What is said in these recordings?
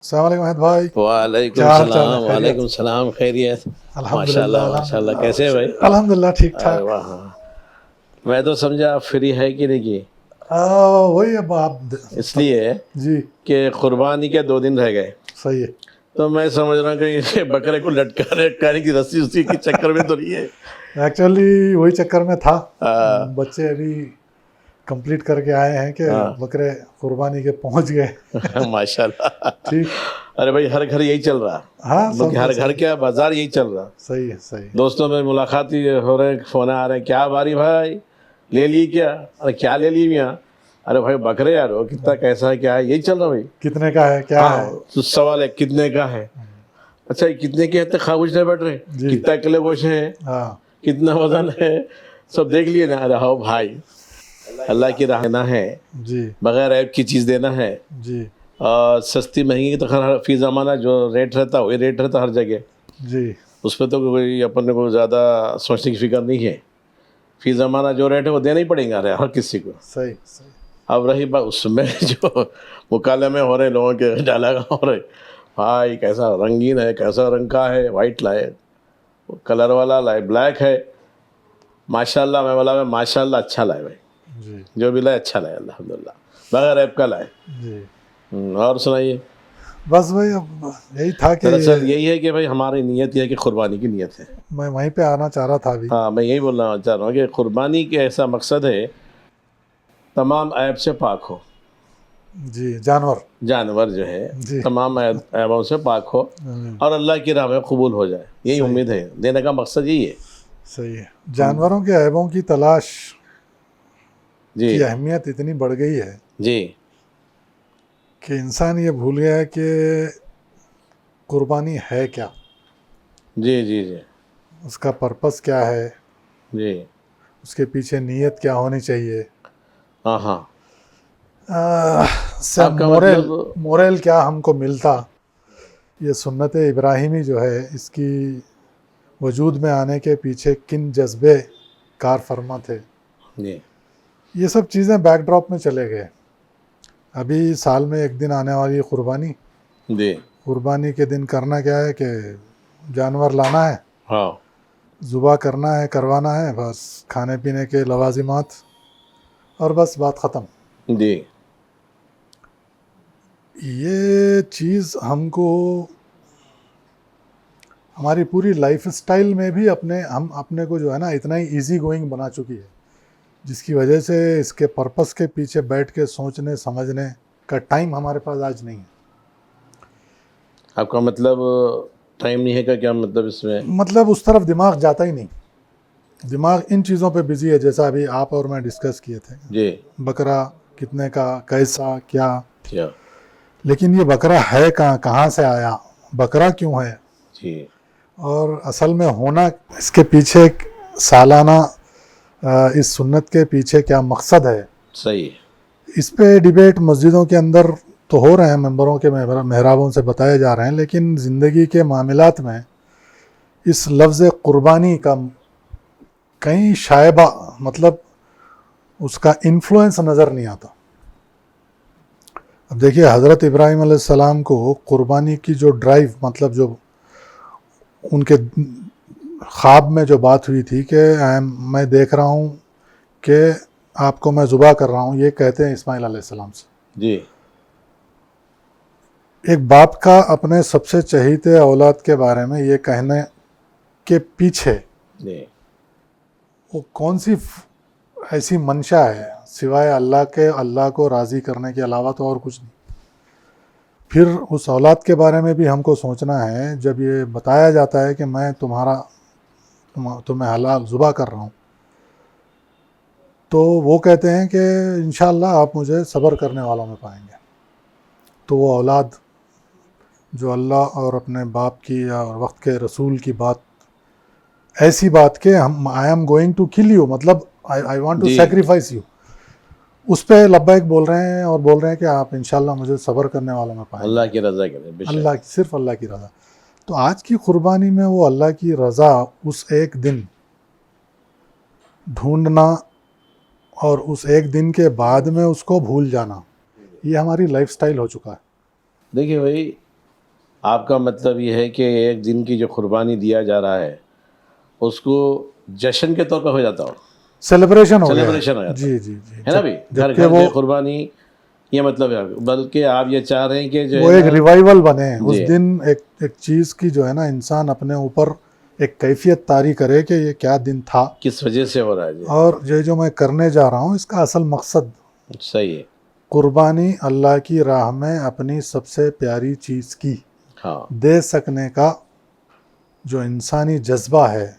السلام علیکم احمد بھائی. وعلیکم کیا حال چال السلام. ہے؟ وعلیکم السلام. خیریت؟ ماشاء اللہ ماشاء اللہ. کیسے ہیں بھائی؟ الحمد للہ ٹھیک ارے ٹھاک. واہ. میں تو سمجھا آپ فری ہے کہ نہیں کی، وہی اب آپ اس لیے جی کہ قربانی کے 2 دن رہ گئے، صحیح ہے. تو میں سمجھ رہا ہوں کہ یہ بکرے کو لٹکانے کی رسی اسی کے چکر میں تو نہیں ہے. ایکچولی وہی چکر میں تھا. ہاں، بچے ابھی کمپلیٹ کر کے آئے ہیں کہ ہاں. بکرے قربانی کے پہنچ گئے. ماشاء اللہ. ٹھیک. ارے بھائی ہر گھر یہی چل رہا، ہاں بلکہ ہر سب گھر کیا بازار یہی چل رہا. صحیح ہے صحیح ہے. دوستوں میں ملاقات ہی ہو رہے، فون آ رہے ہیں، کیا باری بھائی لے لی کیا؟ ارے کیا لے لی میاں؟ ارے بھائی بکرے یار ہو کتنا کیسا ہے کیا ہے، یہی چل رہا بھائی. کتنے کا ہے کیا ہے؟ ہاں تو سوال ہے کتنے کا ہے. اچھا یہ کتنے کے ہتے خاموش نہیں بیٹھ رہے، جی. کتنا کلو گوشت ہے، ہاں کتنا وزن ہے، سب دیکھ لیے نا. ارے ہاؤ بھائی، اللہ کی راہ دینا ہے، جی بغیر عیب کی چیز دینا ہے. جی اور سستی مہنگی تو خیر فی زمانہ جو ریٹ رہتا وہی ریٹ رہتا ہر جگہ، جی اس پہ تو کوئی اپنے کو زیادہ سوچنے کی فکر نہیں ہے. فی زمانہ جو ریٹ ہے وہ دینا ہی پڑیں گا ہر کسی کو. صحیح صحیح. اب رہی بات اس میں جو مکالمے ہو رہے لوگوں کے ڈالا ہو رہے، بھائی کیسا رنگین ہے، کیسا رنگ کا ہے، وائٹ لائے، کلر والا لائے، بلیک ہے. ماشاء اللہ میں بولا ماشاء اللہ اچھا لائے بھائی، جی جو بھی لائے اچھا لائے الحمدللہ، بغیر ایپ کا لائے. جی. اور سنائیے. بس بھائی اب یہی تھا کہ دراصل یہی ہے کہ بھائی ہماری نیت یہ ہے کہ قربانی کی نیت ہے. میں وہیں پہ آنا چاہ رہا تھا ابھی. ہاں میں یہی بولنا چاہ رہا ہوں کہ قربانی کے ایسا مقصد ہے تمام عیب سے پاک ہو. جی جانور. جانور جو ہے جی تمام عیبوں سے پاک ہو اور اللہ کی راہ میں قبول ہو جائے، یہی صحیح. امید ہے، دینے کا مقصد یہی ہے. صحیح ہے. جانوروں کے عیبوں کی تلاش جی کی اہمیت اتنی بڑھ گئی ہے جی کہ انسان یہ بھول گیا ہے کہ قربانی ہے کیا، جی جی جی اس کا پرپس کیا ہے، جی. اس کے پیچھے نیت کیا ہونی چاہیے، ہاں ہاں. سے آپ کا مطلب مورل کیا ہم کو ملتا. یہ سنت ابراہیمی جو ہے اس کی وجود میں آنے کے پیچھے کن جذبے کار فرما تھے، جی یہ سب چیزیں بیک ڈراپ میں چلے گئے. ابھی سال میں ایک دن آنے والی قربانی، جی. قربانی کے دن کرنا کیا ہے کہ جانور لانا ہے، ہاں ذبح کرنا ہے، کروانا ہے، بس کھانے پینے کے لوازمات اور بس بات ختم. جی. یہ چیز ہم کو ہماری پوری لائف سٹائل میں بھی ہم اپنے کو جو ہے نا اتنا ہی ایزی گوئنگ بنا چکی ہے، جس کی وجہ سے اس کے پرپس کے پیچھے بیٹھ کے سوچنے سمجھنے کا ٹائم ہمارے پاس آج نہیں ہے. آپ کا مطلب ٹائم نہیں ہے کا کیا مطلب اس میں؟ مطلب اس طرف دماغ جاتا ہی نہیں. دماغ ان چیزوں پہ بزی ہے جیسا ابھی آپ اور میں ڈسکس کیے تھے، جی بکرا کتنے کا، کیسا، کیا. کیا. لیکن یہ بکرا ہے کہاں سے آیا، بکرا کیوں ہے، جی اور اصل میں ہونا اس کے پیچھے سالانہ اس سنت کے پیچھے کیا مقصد ہے. صحیح ہے. اس پہ ڈیبیٹ مسجدوں کے اندر تو ہو رہے ہیں، ممبروں کے محرابوں سے بتائے جا رہے ہیں، لیکن زندگی کے معاملات میں اس لفظ قربانی کا کہیں شائبہ مطلب اس کا انفلوئنس نظر نہیں آتا. اب دیکھیے حضرت ابراہیم علیہ السلام کو قربانی کی جو ڈرائیو، مطلب جو ان کے خواب میں جو بات ہوئی تھی کہ میں دیکھ رہا ہوں کہ آپ کو میں ذبح کر رہا ہوں، یہ کہتے ہیں اسماعیل علیہ السلام سے. جی ایک باپ کا اپنے سب سے چہیتے اولاد کے بارے میں یہ کہنے کے پیچھے جی وہ کون سی ایسی منشا ہے سوائے اللہ کو راضی کرنے کے علاوہ تو اور کچھ نہیں. پھر اس اولاد کے بارے میں بھی ہم کو سوچنا ہے. جب یہ بتایا جاتا ہے کہ میں تمہیں حلال ذبح کر رہا ہوں، تو وہ کہتے ہیں کہ انشاءاللہ آپ مجھے صبر کرنے والوں میں پائیں گے. تو وہ اولاد جو اللہ اور اپنے باپ کی اور وقت کے رسول کی بات، ایسی بات کہ I am going to kill you, مطلب آئی وانٹ ٹو جی سیکریفائس یو، اس پہ لبیک بول رہے ہیں اور بول رہے ہیں کہ آپ انشاءاللہ مجھے صبر کرنے والوں میں پائیں گے. اللہ کی رضا کرے بے شک. اللہ صرف اللہ کی رضا. تو آج کی قربانی میں وہ اللہ کی رضا اس ایک دن ڈھونڈنا اور اس ایک دن کے بعد میں اس کو بھول جانا، یہ ہماری لائف سٹائل ہو چکا ہے. دیکھیے بھائی آپ کا مطلب یہ ہے کہ ایک دن کی جو قربانی دیا جا رہا ہے اس کو جشن کے طور پہ ہو جاتا ہو، سیلیبریشن ہو گیا سیلیبریشن ہو جاتا جی جی جی، ہے نا بھائی، گھر جبکہ گھر وہ پہ قربانی، یہ مطلب ہے، بلکہ آپ یہ چاہ رہے ہیں کہ جو وہ ہے ایک نا، ریوائول بنے اس جی دن، ایک چیز کی جو ہے نا انسان اپنے اوپر ایک کیفیت طاری کرے کہ یہ کیا دن تھا، کس وجہ سے ہو رہا ہے، جی اور یہ جو میں کرنے جا رہا ہوں اس کا اصل مقصد صحیح ہے، قربانی اللہ کی راہ میں اپنی سب سے پیاری چیز کی ہاں دے سکنے کا جو انسانی جذبہ ہے،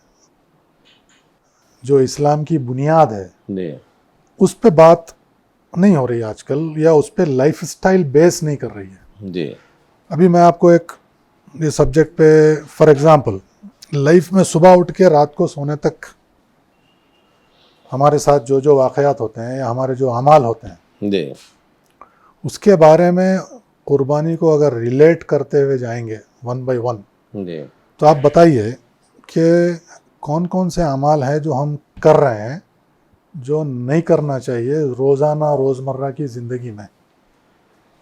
جو اسلام کی بنیاد ہے، جی اس پہ بات نہیں ہو رہی آج کل، یا اس پہ لائف سٹائل بیس نہیں کر رہی ہے۔ جی ابھی میں آپ کو ایک یہ سبجیکٹ پہ فار ایگزامپل، لائف میں صبح اٹھ کے رات کو سونے تک ہمارے ساتھ جو واقعات ہوتے ہیں یا ہمارے جو اعمال ہوتے ہیں، جی اس کے بارے میں قربانی کو اگر ریلیٹ کرتے ہوئے جائیں گے ون بائی ون، جی تو آپ بتائیے کہ کون کون سے اعمال ہیں جو ہم کر رہے ہیں جو نہیں کرنا چاہیے روزانہ روزمرہ کی زندگی میں،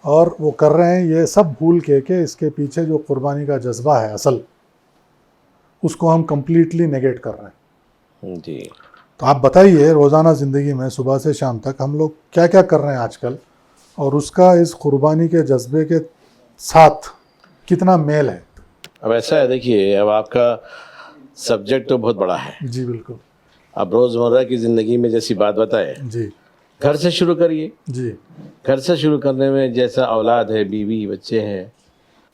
اور وہ کر رہے ہیں یہ سب بھول کے کہ اس کے پیچھے جو قربانی کا جذبہ ہے اصل، اس کو ہم کمپلیٹلی نیگیٹ کر رہے ہیں۔ جی تو آپ بتائیے روزانہ زندگی میں صبح سے شام تک ہم لوگ کیا کیا کر رہے ہیں آج کل، اور اس کا اس قربانی کے جذبے کے ساتھ کتنا میل ہے؟ اب ایسا ہے، دیکھیے اب آپ کا سبجیکٹ تو بہت بڑا ہے، جی بالکل، اب روزمرہ کی زندگی میں جیسی بات بتائے، جی گھر سے شروع کریے، جی گھر سے شروع کرنے میں جیسا اولاد ہے، بیوی بچے ہیں،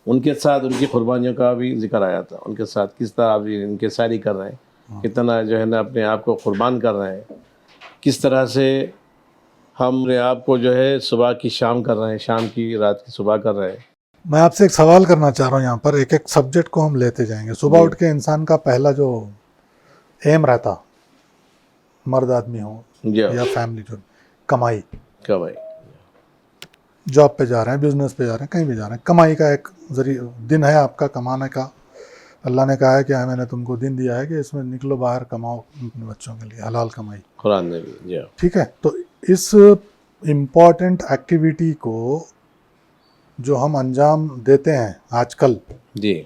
ان کے ساتھ ان کی قربانیوں کا بھی ذکر آیا تھا، ان کے ساتھ کس طرح آپ ان کے ساری کر رہے ہیں، کتنا جو ہے نا اپنے آپ کو قربان کر رہے ہیں، کس طرح سے ہم اپنے آپ کو جو ہے صبح کی شام کر رہے ہیں، شام کی رات کی صبح کر رہے ہیں۔ میں آپ سے ایک سوال کرنا چاہ رہا ہوں، یہاں پر ایک ایک سبجیکٹ کو ہم لیتے جائیں گے۔ صبح جی اٹھ کے انسان کا پہلا جو ایم رہتا، مرد آدمی ہو جی یا فیملی، جو کمائی، کیا بھائی، جاب پہ جا رہے ہیں، بزنس پہ جا رہے ہیں، کہیں بھی جا رہے ہیں، کمائی کا ایک ذریعہ دن ہے آپ کا کمانے کا۔ اللہ نے کہا ہے کہ میں نے تم کو دن دیا ہے کہ اس میں نکلو باہر کماؤ اپنے بچوں کے لیے حلال کمائی، قرآن نے بھی، جی ٹھیک ہے؟ تو اس امپورٹنٹ ایکٹیویٹی کو جو ہم انجام دیتے ہیں آج کل، جی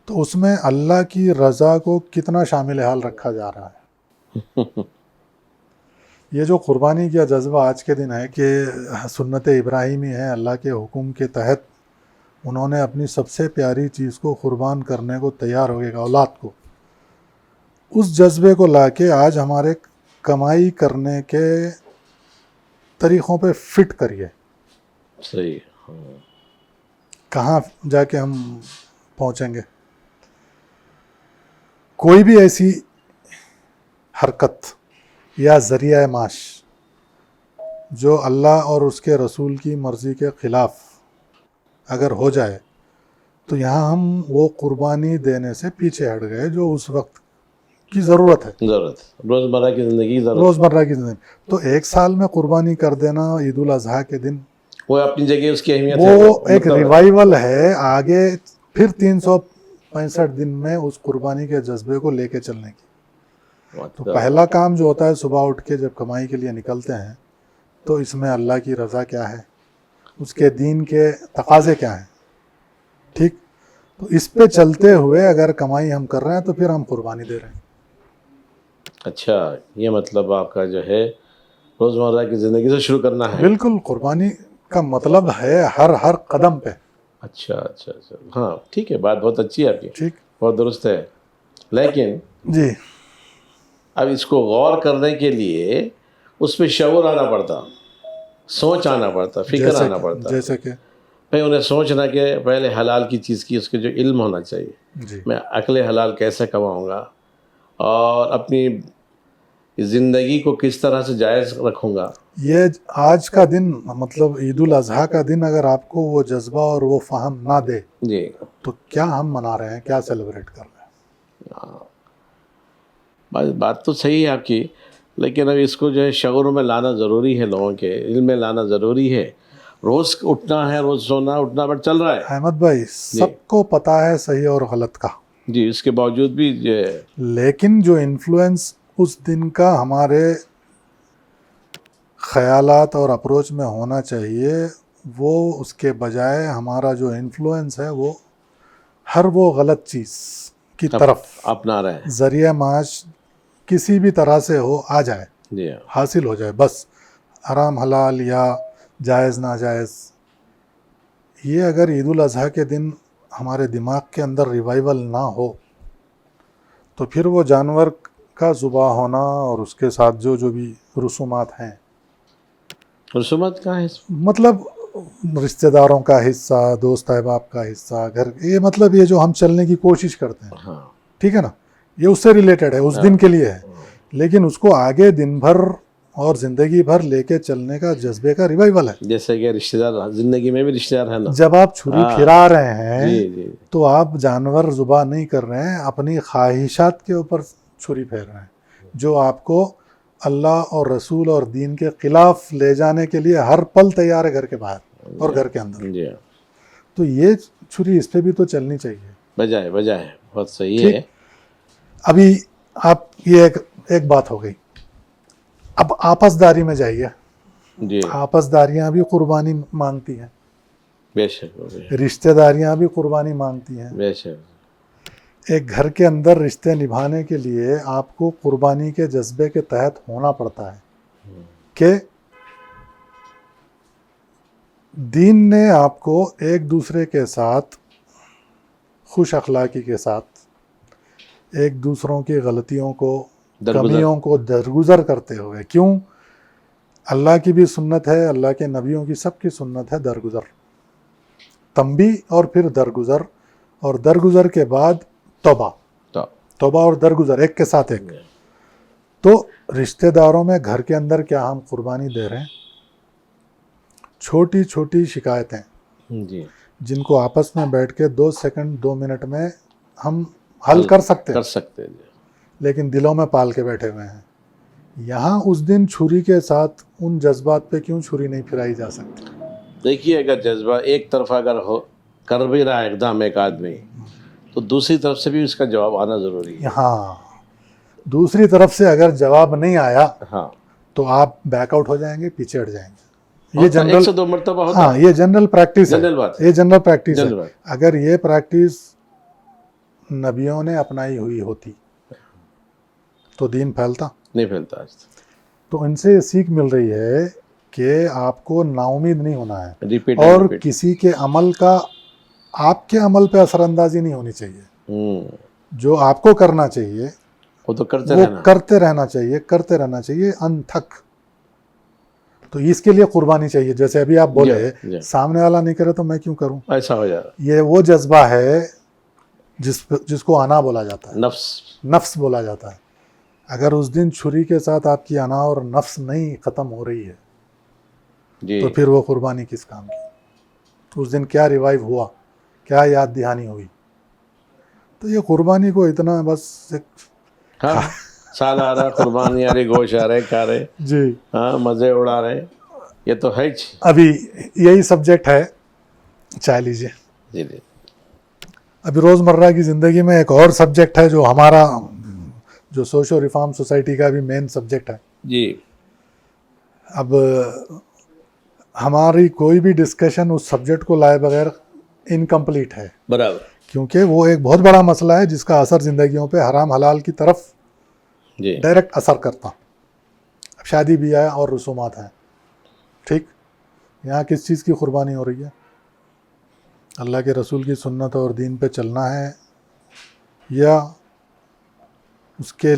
تو اس میں اللہ کی رضا کو کتنا شامل حال رکھا جا رہا ہے؟ یہ جو قربانی کا جذبہ آج کے دن ہے کہ سنت ابراہیمی ہے، اللہ کے حکم کے تحت انہوں نے اپنی سب سے پیاری چیز کو قربان کرنے کو تیار ہو گئے، اولاد کو، اس جذبے کو لا کے آج ہمارے کمائی کرنے کے طریقوں پہ فٹ کریے، صحیح، ہاں کہاں جا کے ہم پہنچیں گے؟ کوئی بھی ایسی حرکت یا ذریعہ معاش جو اللہ اور اس کے رسول کی مرضی کے خلاف اگر ہو جائے تو یہاں ہم وہ قربانی دینے سے پیچھے ہٹ گئے جو اس وقت کی ضرورت ہے، ضرورت، روزمرہ کی زندگی ضرورت، روزمرہ کی زندگی۔ تو ایک سال میں قربانی کر دینا عید الاضحیٰ کے دن، وہ اپنی جگہ اس کی اہمیت ہے، وہ ایک مطلب ہے۔ ریوائول ہے آگے پھر 365 دن میں اس قربانی کے جذبے کو لے کے چلنے کی۔ تو پہلا کام جو ہوتا ہے صبح اٹھ کے جب کمائی کے لیے نکلتے ہیں، تو اس میں اللہ کی رضا کیا ہے، اس کے دین کے تقاضے کیا ہیں، ٹھیک؟ تو اس پہ چلتے ہوئے اگر کمائی ہم کر رہے ہیں تو پھر ہم قربانی دے رہے ہیں۔ اچھا، یہ مطلب آپ کا جو ہے روزمرہ کی زندگی سے شروع کرنا ہے۔ بالکل، قربانی کا مطلب ہے ہر قدم پہ، اچھا اچھا اچھا، ہاں ٹھیک ہے، بات بہت اچھی ہے آپ کی، ٹھیک بہت درست ہے، لیکن جی۔ اب اس کو غور کرنے کے لیے اس پہ شعور آنا پڑتا، سوچ آنا پڑتا، فکر آنا پڑتا، جیسے کہ بھائی انہیں سوچنا کہ پہلے حلال کی چیز کی اس کے جو علم ہونا چاہیے، جی میں عقل حلال کیسے کماؤں گا اور اپنی زندگی کو کس طرح سے جائز رکھوں گا۔ یہ آج کا دن، مطلب عید الاضحیٰ کا دن، اگر آپ کو وہ جذبہ اور وہ فہم نہ دے جی تو کیا ہم منا رہے ہیں، کیا سیلیبریٹ کر رہے ہیں؟ بات تو صحیح ہے آپ کی، لیکن اب اس کو جو ہے شعور میں لانا ضروری ہے، لوگوں کے علم میں لانا ضروری ہے۔ روز اٹھنا ہے، روز سونا اٹھنا بٹ چل رہا ہے، احمد بھائی سب کو پتہ ہے صحیح اور غلط کا، جی اس کے باوجود بھی جو ہے لیکن جو انفلوئنس اس دن کا ہمارے خیالات اور اپروچ میں ہونا چاہیے، وہ اس کے بجائے ہمارا جو انفلوئنس ہے وہ ہر وہ غلط چیز کی طرف اپنا رہے ہیں. ذریعہ معاش کسی بھی طرح سے ہو آ جائے، جی حاصل ہو جائے، بس حرام حلال یا جائز ناجائز. یہ اگر عید الاضحیٰ کے دن ہمارے دماغ کے اندر ریوائول نہ ہو تو پھر وہ جانور کا ذبح ہونا اور اس کے ساتھ جو بھی رسومات ہیں، رسومات کا ہے. مطلب رشتہ داروں کا حصہ، دوست احباب کا حصہ، گھر، یہ مطلب یہ جو ہم چلنے کی کوشش کرتے ہیں، ہاں ٹھیک ہے نا، یہ اس سے ریلیٹڈ ہے، اس دن کے لیے ہے. لیکن اس کو آگے دن بھر اور زندگی بھر لے کے چلنے کا جذبے کا ریوائول ہے. جیسے کہ رشتہ دار زندگی میں بھی رشتہ دار ہے نا. جب آپ چھری پھرا رہے ہیں جی جی تو آپ جانور ذبح نہیں کر رہے ہیں، اپنی خواہشات کے اوپر چھری پھیر رہے ہیں، جو آپ کو اللہ اور رسول اور دین کے خلاف لے جانے کے لیے ہر پل تیار ہے، گھر کے باہر اور گھر کے اندر. جی تو یہ چھری اس پہ بھی تو چلنی چاہیے. بجائے بہت صحیح ہے. ابھی آپ یہ ایک بات ہو گئی. اب آپس داری میں جائیے. جی آپس داریاں بھی قربانی مانگتی ہیں، بے شک رشتہ داریاں بھی قربانی مانگتی ہیں. بے شک. ایک گھر کے اندر رشتے نبھانے کے لیے آپ کو قربانی کے جذبے کے تحت ہونا پڑتا ہے کہ دین نے آپ کو ایک دوسرے کے ساتھ خوش اخلاقی کے ساتھ ایک دوسروں کی غلطیوں کو، کمیوں کو درگزر کرتے ہوئے، کیوں؟ اللہ کی بھی سنت ہے، اللہ کے نبیوں کی سب کی سنت ہے درگزر، تنبیہ اور پھر درگزر، اور درگزر کے بعد توبہ اور درگزر ایک کے ساتھ ایک. تو رشتہ داروں میں گھر کے اندر کیا ہم قربانی دے رہے ہیں؟ چھوٹی چھوٹی شکایتیں جی جن کو آپس میں بیٹھ کے 2 سیکنڈ 2 منٹ میں ہم حل کر سکتے ہیں، لیکن دلوں میں پال کے بیٹھے ہوئے ہیں. یہاں اس دن چھری کے ساتھ ان جذبات پہ کیوں چھری نہیں پھرائی جا سکتی؟ دیکھیے اگر جذبہ ایک طرف اگر ہو کر بھی رہا ہے اقدام ایک آدمی، تو دوسری طرف سے بھی اس کا جواب آنا ضروری ہے. ہاں، دوسری طرف سے اگر جواب نہیں آیا ہاں تو آپ بیک آؤٹ ہو جائیں گے، پیچھے ہٹ جائیں گے. یہ ایک جنرل، سے 2 مرتبہ ہوتا ہاں یہ جنرل پریکٹس ہے، جنرل بات ہے. یہ جنرل پریکٹس ہے. جنرل بات. اگر یہ پریکٹس نبیوں نے اپنائی ہوئی ہوتی تو دین پھیلتا نہیں پھیلتا آج تک. تو ان سے یہ سیکھ مل رہی ہے کہ آپ کو نا امید نہیں ہونا ہے، ریپیٹ اور کسی کے عمل کا آپ کے عمل پہ اثر اندازی نہیں ہونی چاہیے. جو آپ کو کرنا چاہیے وہ تو کرتے وہ رہنا. کرتے رہنا چاہیے ان تھک. تو اس کے لیے قربانی چاہیے. جیسے ابھی آپ بولے سامنے والا نہیں کرے تو میں کیوں کروں، ایسا ہو جائے. یہ وہ جذبہ ہے جس کو انا بولا جاتا ہے، نفس بولا جاتا ہے. اگر اس دن چھری کے ساتھ آپ کی انا اور نفس نہیں ختم ہو رہی ہے تو پھر وہ قربانی کس کام کی؟ تو اس دن کیا ریوائیو ہوا، کیا یاد دہانی ہوئی؟ تو یہ قربانی کو اتنا بس ہاں سال آ رہا، قربانی آ رہی، گوشت آ رہے، کھا رہے، جی ہاں مزے اڑا رہے، یہ تو ہے. ابھی یہی سبجیکٹ ہے، چاہ لیجیے. جی جی. ابھی روزمرہ کی زندگی میں ایک اور سبجیکٹ ہے جو ہمارا جو سوشو ریفارم سوسائٹی کا بھی مین سبجیکٹ ہے. جی اب ہماری کوئی بھی ڈسکشن اس سبجیکٹ کو لائے بغیر انکمپلیٹ ہے، برابر. کیونکہ وہ ایک بہت بڑا مسئلہ ہے جس کا اثر زندگیوں پہ حرام حلال کی طرف ڈائریکٹ اثر کرتا. اب شادی بیاہ اور رسومات ہیں، ٹھیک، یہاں کس چیز کی قربانی ہو رہی ہے؟ اللہ کے رسول کی سنت اور دین پہ چلنا ہے، یا اس کے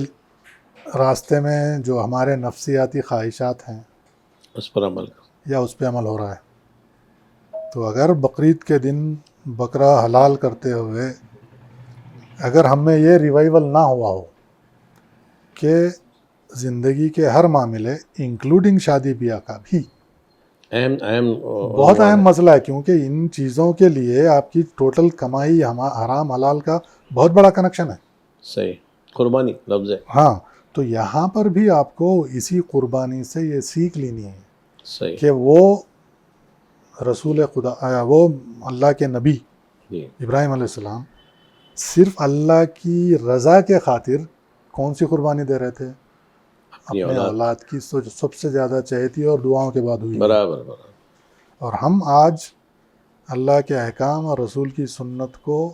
راستے میں جو ہمارے نفسیاتی خواہشات ہیں اس پر عمل، یا اس پہ عمل ہو رہا ہے؟ تو اگر بقرعید کے دن بکرا حلال کرتے ہوئے اگر ہم میں یہ ریوائیول نہ ہوا ہو کہ زندگی کے ہر معاملے انکلوڈنگ شادی بیاہ کا بھی بہت اہم مسئلہ ہے، کیونکہ ان چیزوں کے لیے آپ کی ٹوٹل کمائی حرام حلال کا بہت بڑا کنیکشن ہے. صحیح، قربانی لفظ ہے. ہاں، تو یہاں پر بھی آپ کو اسی قربانی سے یہ سیکھ لینی ہے. صحیح. کہ وہ رسول خدا، وہ اللہ کے نبی ابراہیم علیہ السلام صرف اللہ کی رضا کے خاطر کون سی قربانی دے رہے تھے؟ اپنے اولاد کی سب سے زیادہ چہیتی اور دعاؤں کے بعد ہوئی. برابر. اور ہم آج اللہ کے احکام اور رسول کی سنت کو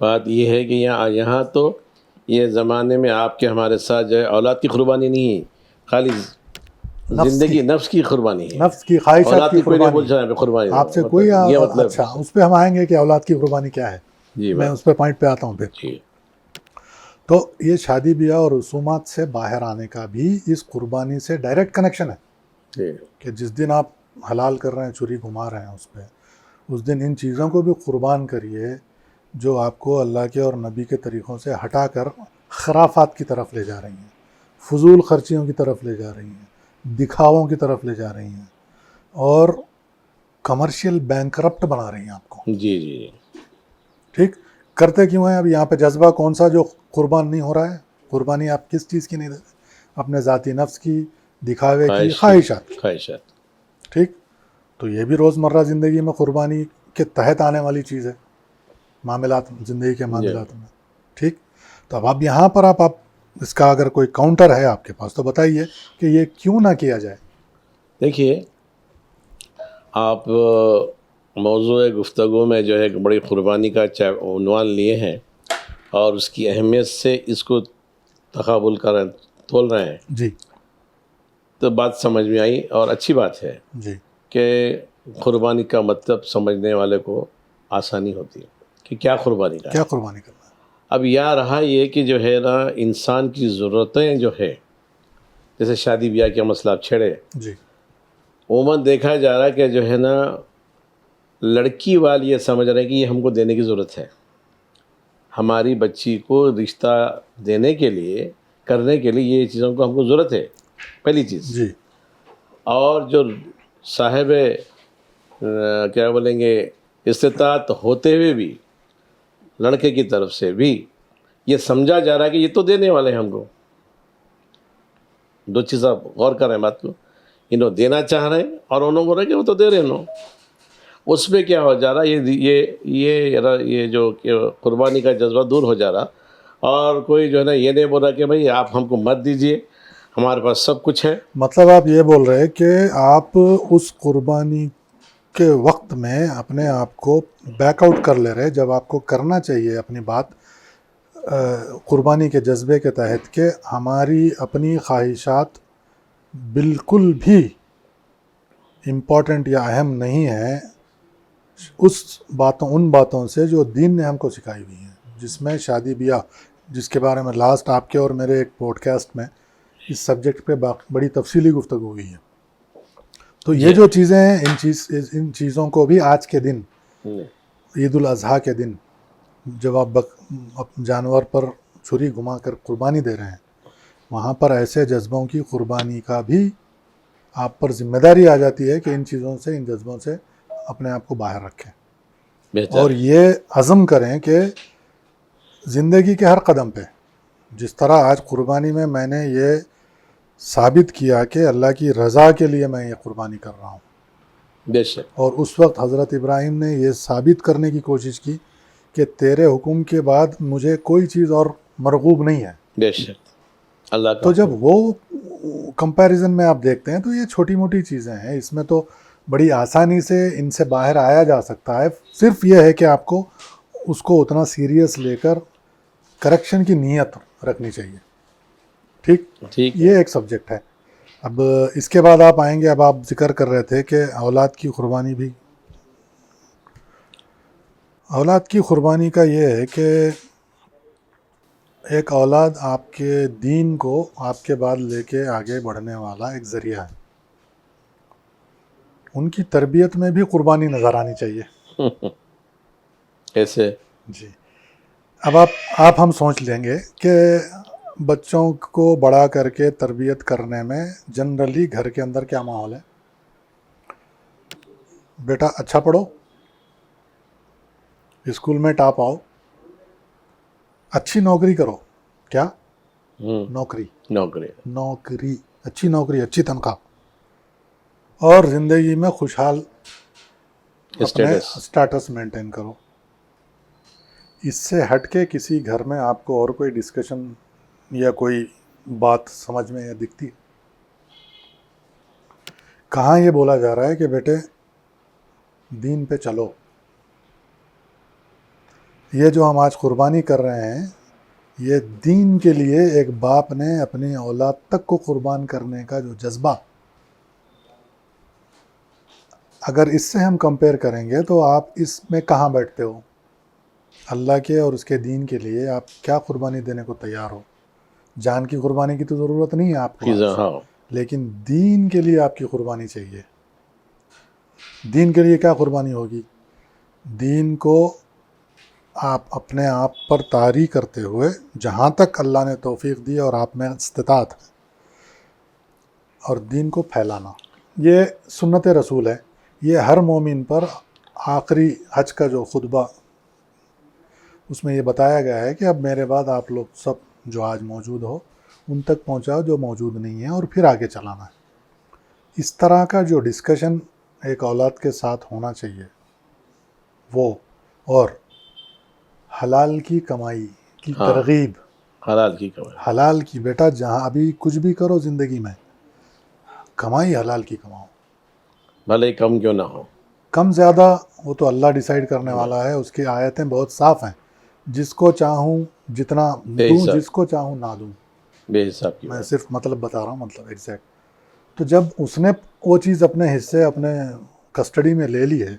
بات یہ ہے کہ یہاں تو یہ زمانے میں آپ کے ہمارے ساتھ جو ہے اولاد کی قربانی نہیں ہے، خالی زندگی نفس کی قربانی ہے، نفس کی خواہشات اولاد کی کی کوئی نہیں قربانی بول رہا ہے قربانی آپ سے کوئی یہ مطلب اچھا اس پہ ہم آئیں گے کہ اولاد کی قربانی کیا ہے، جی میں اس پہ پوائنٹ پہ آتا ہوں پھر۔ جی تو یہ شادی بیاہ اور رسومات سے باہر آنے کا بھی اس قربانی سے ڈائریکٹ کنیکشن ہے جی کہ جس دن آپ حلال کر رہے ہیں، چھری گھما رہے ہیں اس پہ، اس دن ان چیزوں کو بھی قربان کریے جو آپ کو اللہ کے اور نبی کے طریقوں سے ہٹا کر خرافات کی طرف لے جا رہی ہیں، فضول خرچیوں کی طرف لے جا رہی ہیں، دکھاووں کی طرف لے جا رہی ہیں، اور کمرشل بینکرپٹ بنا رہی ہیں آپ کو۔ جی جی ٹھیک کرتے کیوں ہیں؟ اب یہاں پہ جذبہ کون سا جو قربان نہیں ہو رہا ہے؟ قربانی آپ کس چیز کی نہیں دے رہے؟ اپنے ذاتی نفس کی، دکھاوے کی، خواہشات کی۔ خواہشات ٹھیک، تو یہ بھی روزمرہ زندگی میں قربانی کے تحت آنے والی چیز ہے، معاملات، زندگی کے معاملات میں۔ ٹھیک، تو اب آپ یہاں پر آپ اس کا اگر کوئی کاؤنٹر ہے آپ کے پاس تو بتائیے کہ یہ کیوں نہ کیا جائے۔ دیکھیے، آپ موضوع گفتگو میں جو ہے ایک بڑی قربانی کا عنوان لیے ہیں اور اس کی اہمیت سے اس کو تقابل کر تول رہے ہیں، جی تو بات سمجھ میں آئی اور اچھی بات ہے جی کہ قربانی کا مطلب سمجھنے والے کو آسانی ہوتی ہے کہ کیا قربانی کا ہے۔ کیا قربانی کرنا ہے؟ اب یہاں رہا یہ کہ جو ہے نا انسان کی ضرورتیں جو ہے، جیسے شادی بیاہ کا مسئلہ آپ چھیڑے، جی عموماً دیکھا جا رہا ہے کہ جو ہے نا لڑکی والی یہ سمجھ رہے ہیں کہ یہ ہم کو دینے کی ضرورت ہے، ہماری بچی کو رشتہ دینے کے لیے، کرنے کے لیے یہ چیزوں کو ہم کو ضرورت ہے، پہلی چیز۔ جی اور جو صاحب کیا بولیں گے استطاعت ہوتے ہوئے بھی لڑکے کی طرف سے بھی یہ سمجھا جا رہا ہے کہ یہ تو دینے والے ہیں ہم کو۔ دو چیز آپ غور کر رہے ہیں بات کو، انہوں دینا چاہ رہے ہیں اور انہوں کو رہے کہ وہ تو دے رہے ہیں، اس میں کیا ہو جا رہا ہے، یہ جو قربانی کا جذبہ دور ہو جا رہا، اور کوئی جو ہے نا یہ نہیں بول رہا کہ بھائی آپ ہم کو مت دیجئے، ہمارے پاس سب کچھ ہے۔ مطلب آپ یہ بول رہے ہیں کہ آپ اس قربانی کے وقت میں اپنے آپ کو بیک آؤٹ کر لے رہے، جب آپ کو کرنا چاہیے اپنی بات قربانی کے جذبے کے تحت کہ ہماری اپنی خواہشات بالکل بھی امپورٹنٹ یا اہم نہیں ہیں ان باتوں سے جو دین نے ہم کو سکھائی ہوئی ہیں، جس میں شادی بیاہ، جس کے بارے میں لاسٹ آپ کے اور میرے ایک پوڈ کاسٹ میں اس سبجیکٹ پہ بڑی تفصیلی گفتگو ہوئی ہے۔ تو یہ جو چیزیں ہیں، ان چیزوں کو بھی آج کے دن، عید الاضحیٰ کے دن، جب آپ جانور پر چھری گھما کر قربانی دے رہے ہیں، وہاں پر ایسے جذبوں کی قربانی کا بھی آپ پر ذمہ داری آ جاتی ہے کہ ان چیزوں سے، ان جذبوں سے اپنے آپ کو باہر رکھیں، اور یہ عزم کریں کہ زندگی کے ہر قدم پہ، جس طرح آج قربانی میں نے یہ ثابت کیا کہ اللہ کی رضا کے لیے میں یہ قربانی کر رہا ہوں، بے شک، اور اس وقت حضرت ابراہیم نے یہ ثابت کرنے کی کوشش کی کہ تیرے حکم کے بعد مجھے کوئی چیز اور مرغوب نہیں ہے۔ بے شک اللہ کا تو جب وہ کمپیریزن میں آپ دیکھتے ہیں تو یہ چھوٹی موٹی چیزیں ہیں، اس میں تو بڑی آسانی سے ان سے باہر آیا جا سکتا ہے، صرف یہ ہے کہ آپ کو اس کو اتنا سیریس لے کر کریکشن کی نیت رکھنی چاہیے۔ ٹھیک، یہ ایک سبجیکٹ ہے۔ اب اس کے بعد آپ آئیں گے، اب آپ ذکر کر رہے تھے کہ اولاد کی قربانی بھی، اولاد کی قربانی کا یہ ہے کہ ایک اولاد آپ کے دین کو آپ کے بعد لے کے آگے بڑھنے والا ایک ذریعہ ہے، ان کی تربیت میں بھی قربانی نظر آنی چاہیے۔ کیسے؟ جی، اب آپ ہم سوچ لیں گے کہ بچوں کو بڑا کر کے تربیت کرنے میں جنرلی گھر کے اندر کیا ماحول ہے؟ بیٹا اچھا پڑھو، اسکول میں ٹاپ آؤ، اچھی نوکری کرو، کیا نوکری، اچھی نوکری، اچھی تنخواہ، اور زندگی میں خوشحال اپنے اسٹیٹس مینٹین کرو۔ اس سے ہٹ کے کسی گھر میں آپ کو اور کوئی ڈسکشن یا کوئی بات سمجھ میں یا دکھتی ہے؟ کہاں یہ بولا جا رہا ہے کہ بیٹے دین پہ چلو، یہ جو ہم آج قربانی کر رہے ہیں یہ دین کے لیے ایک باپ نے اپنی اولاد تک کو قربان کرنے کا جو جذبہ، اگر اس سے ہم کمپیئر کریں گے تو آپ اس میں کہاں بیٹھتے ہو؟ اللہ کے اور اس کے دین کے لیے آپ کیا قربانی دینے کو تیار ہو؟ جان کی قربانی کی تو ضرورت نہیں ہے آپ کو آج، ہاں لیکن دین کے لیے آپ کی قربانی چاہیے۔ دین کے لیے کیا قربانی ہوگی؟ دین کو آپ اپنے آپ پر طاری کرتے ہوئے جہاں تک اللہ نے توفیق دی اور آپ میں استطاعت ہے، اور دین کو پھیلانا، یہ سنت رسول ہے۔ یہ ہر مومن پر آخری حج کا جو خطبہ، اس میں یہ بتایا گیا ہے کہ اب میرے بعد آپ لوگ سب جو آج موجود ہو ان تک پہنچاؤ جو موجود نہیں ہے، اور پھر آگے چلانا ہے۔ اس طرح کا جو ڈسکشن ایک اولاد کے ساتھ ہونا چاہیے وہ، اور حلال کی کمائی کی ہاں، ترغیب، حلال کی کمائی، حلال کی، بیٹا جہاں ابھی کچھ بھی کرو زندگی میں کمائی حلال کی کماؤ، بھلے ہی کم کیوں نہ ہو۔ کم زیادہ وہ تو اللہ ڈیسائیڈ کرنے والا ہے، اس کی آیتیں بہت صاف ہیں، جس کو چاہوں جتنا بے دوں، حساب، جس کو چاہوں نہ دوں۔ بے حساب کی میں بات۔ صرف مطلب بتا رہا ہوں، مطلب ایگزیکٹ۔ تو جب اس نے وہ چیز اپنے حصے اپنے کسٹڈی میں لے لی ہے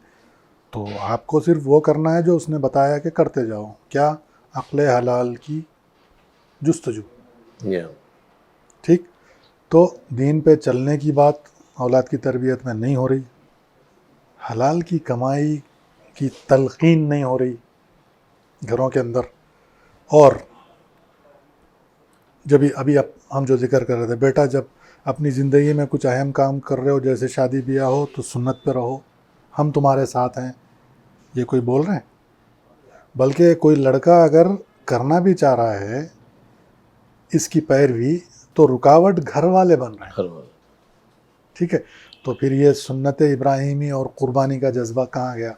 تو آپ کو صرف وہ کرنا ہے جو اس نے بتایا کہ کرتے جاؤ، کیا؟ عقل حلال کی جستجو، Yeah. ٹھیک؟ تو دین پہ چلنے کی بات اولاد کی تربیت میں نہیں ہو رہی، حلال کی کمائی کی تلقین نہیں ہو رہی گھروں کے اندر۔ اور جب ابھی ہم جو ذکر کر رہے تھے، بیٹا جب اپنی زندگی میں کچھ اہم کام کر رہے ہو جیسے شادی بیاہ ہو تو سنت پہ رہو، ہم تمہارے ساتھ ہیں، یہ کوئی بول رہے ہیں؟ بلکہ کوئی لڑکا اگر کرنا بھی چاہ رہا ہے اس کی پیروی تو رکاوٹ گھر والے بن رہے ہیں، ہر وقت۔ ٹھیک ہے؟ تو پھر یہ سنت ابراہیمی اور قربانی کا جذبہ کہاں گیا؟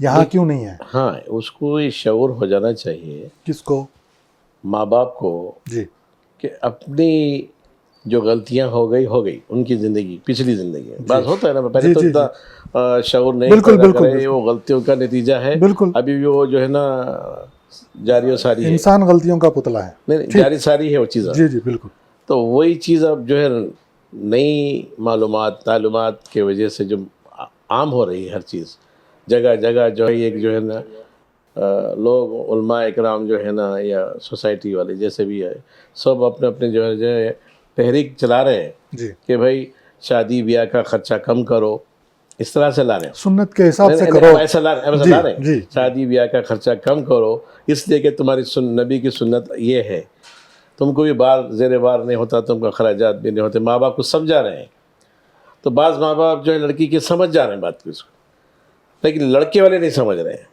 یہاں کیوں نہیں ہے؟ ہاں، اس کو یہ شعور ہو جانا چاہیے کس کو؟ ماں باپ کو، جی کہ اپنی جو غلطیاں ہو گئی ان کی زندگی، پچھلی زندگی میں بعض ہوتا ہے نا، پہلے جی تو جی اتنا شعور نہیں بالکل پیدا بالکل کرے، وہ غلطیوں کا نتیجہ ہے، بالکل، ابھی بھی وہ جو ہے نا جاری و ساری ہے، انسان غلطیوں کا پتلا ہے، نہیں ٹھیک، جاری ساری ہے وہ چیز۔ جی جی بالکل، تو وہی چیز اب جو ہے نئی معلومات کی وجہ سے جو عام ہو رہی ہے ہر چیز، جگہ جگہ جو ہے ایک جو ہے نا لوگ علماء اکرام جو ہے نا یا سوسائٹی والے جیسے بھی ہے، سب اپنے اپنے جو ہے تحریک چلا رہے ہیں جی کہ بھائی شادی بیاہ کا خرچہ کم کرو، اس طرح سے لا رہے ہیں، سنت کے حساب سے نہیں، کرو، ایسا لا جی رہے ہیں، جی شادی بیاہ کا خرچہ کم کرو، اس لیے کہ تمہاری نبی کی سنت یہ ہے، تم کو بھی بار زیر بار نہیں ہوتا، تم کو اخراجات بھی نہیں ہوتے، ماں باپ کو سمجھا رہے ہیں۔ تو بعض ماں باپ جو ہے لڑکی کے سمجھ جا رہے ہیں بات کو، اس کو، لیکن لڑکے والے نہیں سمجھ رہے ہیں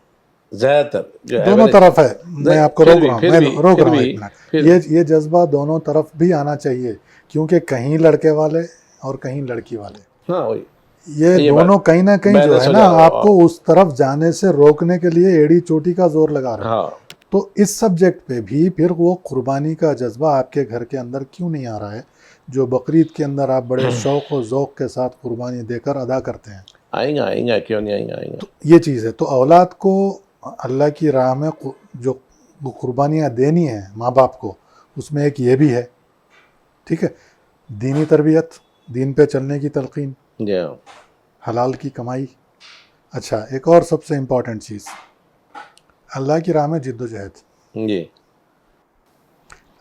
زیادہ تر جو دونوں طرف ہے۔ میں آپ کو روک رہا ہوں، میں روک رہا ہوں ایک منٹ، یہ جذبہ دونوں طرف بھی آنا چاہیے، کیونکہ کہیں لڑکے والے اور کہیں لڑکی والے، ہاں وہی یہ دونوں کہیں نہ کہیں جو ہے نا بیلنس ہو آپ کو اس طرف جانے سے روکنے کے لیے ایڑی چوٹی کا زور لگا رہے ہیں۔ ہاں تو اس سبجیکٹ پہ بھی پھر وہ قربانی کا جذبہ آپ کے گھر کے اندر کیوں نہیں آ رہا ہے، جو بقرعید کے اندر آپ بڑے شوق و ذوق کے ساتھ قربانی دے کر ادا کرتے ہیں؟ آئیں گا کیوں نہیں آئیں گا۔ تو یہ چیز ہے، تو اولاد کو اللہ کی راہ میں جو قربانیاں دینی ہیں ماں باپ کو، اس میں ایک یہ بھی ہے، ٹھیک ہے، دینی تربیت، دین پہ چلنے کی تلقین، جی حلال کی کمائی۔ اچھا، ایک اور سب سے امپورٹنٹ چیز، اللہ کی راہ میں جد و جہد۔ جی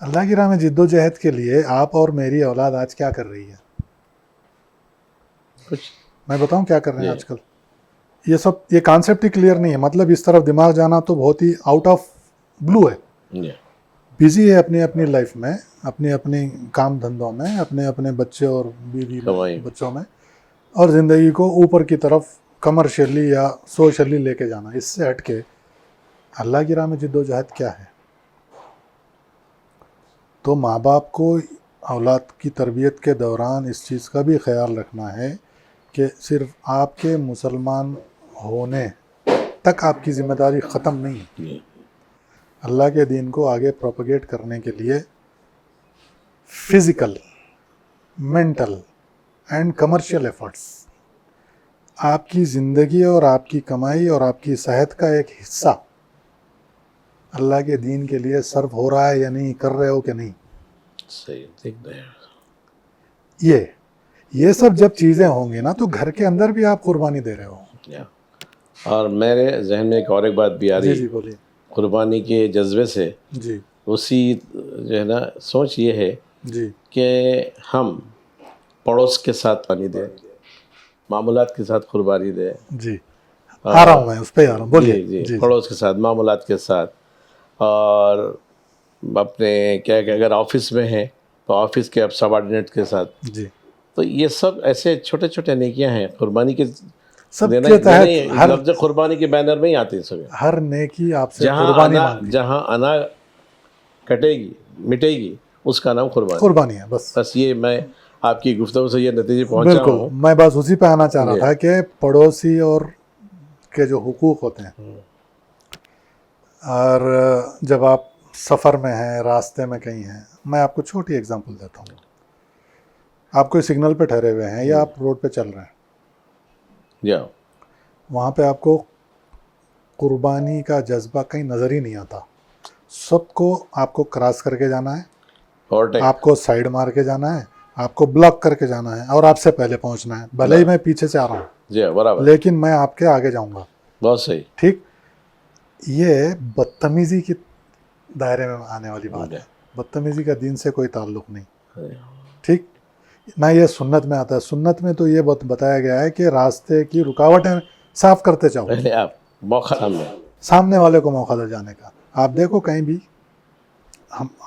اللہ کی راہ میں جد و جہد کے لیے آپ اور میری اولاد آج کیا کر رہی ہے؟ کچھ میں بتاؤں کیا کر رہے ہیں آج کل؟ یہ کانسیپٹ ہی کلیئر نہیں ہے، مطلب اس طرف دماغ جانا تو بہت ہی آؤٹ آف بلو ہے، جی بزی ہے اپنی اپنی لائف میں، اپنی اپنی کام دھندوں میں، اپنے اپنے بچے اور بیوی کمائی، بچوں میں، اور زندگی کو اوپر کی طرف کمرشلی یا سوشلی لے کے جانا۔ اس سے ہٹ کے اللہ کی راہ میں جد و جہد کیا ہے؟ تو ماں باپ کو اولاد کی تربیت کے دوران اس چیز کا بھی خیال رکھنا ہے کہ صرف آپ کے مسلمان ہونے تک آپ کی ذمہ داری ختم نہیں ہے، جی اللہ کے دین کو آگے پروپیگیٹ کرنے کے لیے physical, mental and commercial efforts آپ کی زندگی اور آپ کی کمائی اور آپ کی صحت کا ایک حصہ اللہ کے دین کے لیے صرف ہو رہا ہے یا نہیں, کر رہے ہو کہ نہیں. صحیح دیکھ رہے ہیں. یہ سب جب چیزیں ہوں گی نا تو گھر کے اندر بھی آپ قربانی دے رہے ہو. اور میرے ذہن میں ایک بات بھی آ رہی جی بولیے. قربانی کے جذبے سے. جی اسی جو ہے نا سوچ یہ ہے جی کہ ہم پڑوس کے ساتھ پانی دیں, معاملات کے ساتھ قربانی دیں. جی آ رہا ہوں میں اس پہ آ رہا ہوں, بولیے. جی پڑوس کے ساتھ, معاملات کے ساتھ, اور اپنے کیا کہ اگر آفس میں ہیں تو آفس کے اب سبارڈینیٹ کے ساتھ. جی تو یہ سب ایسے چھوٹے چھوٹے نیکیاں ہیں قربانی کے سب کے تحت. ہر لفظ قربانی کے بینر میں ہی آتے ہیں سب. ہر نیکی آپ سے قربانی مانگتی ہے. جہاں انا کٹے گی مٹے گی اس کا نام قربانی ہے. بس یہ میں آپ کی گفتگو سے یہ نتیجے پہنچا ہوں. بالکل, میں بس اسی پہ آنا چاہ رہا تھا کہ پڑوسی اور کے جو حقوق ہوتے ہیں, اور جب آپ سفر میں ہیں, راستے میں کہیں ہیں, میں آپ کو چھوٹی ایگزامپل دیتا ہوں. آپ کوئی سگنل پہ ٹھہرے ہوئے ہیں یا آپ روڈ پہ چل رہے ہیں, وہاں پہ آپ کو قربانی کا جذبہ کہیں نظر ہی نہیں آتا. سب کو آپ کو کراس کر کے جانا ہے, آپ کو سائڈ مار کے جانا ہے, آپ کو بلاک کر کے جانا ہے, اور آپ سے پہلے پہنچنا ہے. بھلے ہی میں پیچھے سے آ رہا ہوں, برابر, لیکن میں آپ کے آگے جاؤں گا. بہت صحیح. ٹھیک, یہ بدتمیزی کی دائرے میں آنے والی بات ہے. بدتمیزی کا دین سے کوئی تعلق نہیں. ٹھیک, نہ یہ سنت میں آتا ہے. سنت میں تو یہ بتایا گیا ہے کہ راستے کی رکاوٹیں صاف کرتے جاؤ, پہلے آپ موقع سامنے والے کو موقع دے جانے کا. آپ دیکھو کہیں بھی